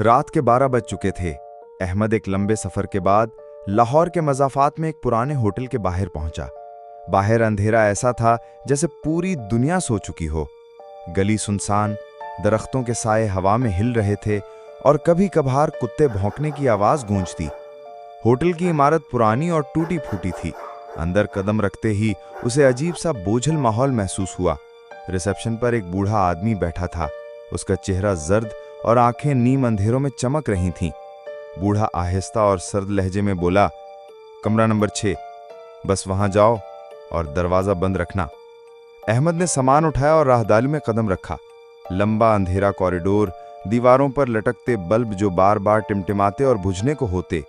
रात के 12 बज चुके थे। अहमद एक लंबे सफर के बाद लाहौर के मज़ाफ़ात में एक पुराने होटल के बाहर पहुंचा। बाहर अंधेरा ऐसा था जैसे पूरी दुनिया सो चुकी हो। गली सुनसान, दरख्तों के साए हवा में हिल रहे थे और कभी कभार कुत्ते भौंकने की आवाज गूंजती। होटल की इमारत पुरानी और टूटी फूटी थी। अंदर कदम रखते ही उसे अजीब सा बोझल माहौल महसूस हुआ। रिसेप्शन पर एक बूढ़ा आदमी बैठा था। उसका चेहरा जर्द और आंखें नीम अंधेरों में चमक रही थीं। बूढ़ा आहिस्ता और सर्द लहजे में बोला, कमरा नंबर 6, बस वहां जाओ और दरवाजा बंद रखना। अहमद ने सामान उठाया और राहदारी में कदम रखा। लंबा अंधेरा कॉरिडोर, दीवारों पर लटकते बल्ब जो बार बार टिमटिमाते और बुझने को होते।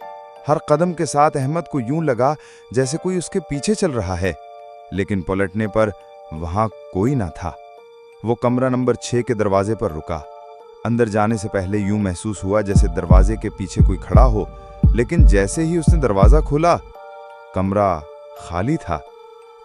हर कदम के साथ अहमद को यूं लगा जैसे कोई उसके पीछे चल रहा है, लेकिन पलटने पर वहां कोई ना था। वो कमरा नंबर 6 के दरवाजे पर रुका। अंदर जाने से पहले यूं महसूस हुआ जैसे दरवाजे के पीछे कोई खड़ा हो, लेकिन जैसे ही उसने दरवाजा खोला, कमरा खाली था।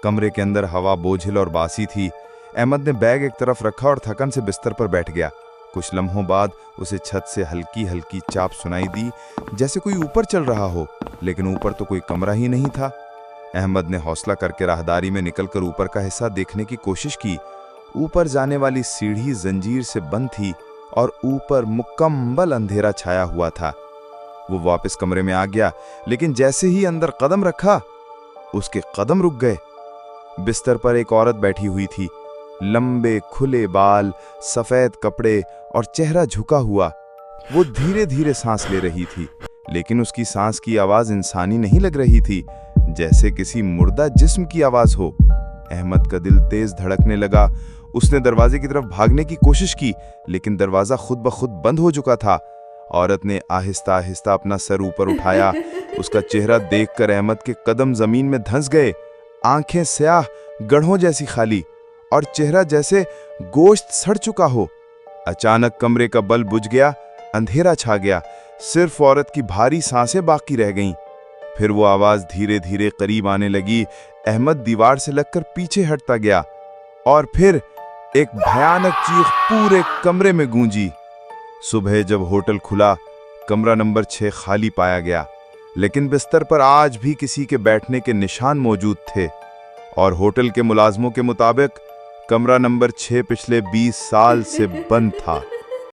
कमरे के अंदर हवा बोझिल और बासी थी। अहमद ने बैग एक तरफ रखा और थकन से बिस्तर पर बैठ गया। कुछ लम्हों बाद उसे छत से हल्की हल्की चाप सुनाई दी, जैसे कोई ऊपर चल रहा हो, लेकिन ऊपर तो कोई कमरा ही नहीं था। अहमद ने हौसला करके राहदारी में निकलकर ऊपर का हिस्सा देखने की कोशिश की। ऊपर जाने वाली सीढ़ी जंजीर से बंद थी और ऊपर मुकम्मल अंधेरा छाया हुआ था। वो वापस कमरे में आ गया, लेकिन जैसे ही अंदर कदम रखा, उसके कदम रुक गए। बिस्तर पर एक औरत बैठी हुई थी। लंबे खुले बाल, सफेद कपड़े और चेहरा झुका हुआ। वो धीरे धीरे सांस ले रही थी, लेकिन उसकी सांस की आवाज इंसानी नहीं लग रही थी, जैसे किसी मुर्दा जिस्म की आवाज हो। अहमद का दिल तेज धड़कने लगा। उसने दरवाजे की तरफ भागने की कोशिश की, लेकिन दरवाजा खुद ब खुद बंद हो चुका था। औरत ने आहिस्ता आहिस्ता अपना सर ऊपर उठाया। उसका चेहरा देखकर अहमद के कदम जमीन में धंस गए। आंखें स्याह, गढ़ों जैसी खाली, और चेहरा जैसे गोश्त सड़ चुका हो। अचानक कमरे का बल्ब बुझ गया। अंधेरा छा गया। सिर्फ औरत की भारी सांसें बाकी रह गईं। फिर वो आवाज धीरे धीरे करीब आने लगी। अहमद दीवार से लगकर पीछे हटता गया और फिर एक भयानक चीख पूरे कमरे में गूंजी। सुबह जब होटल खुला, कमरा नंबर 6 खाली पाया गया, लेकिन बिस्तर पर आज भी किसी के बैठने के निशान मौजूद थे। और होटल के मुलाजमों के मुताबिक कमरा नंबर 6 पिछले 20 साल से बंद था।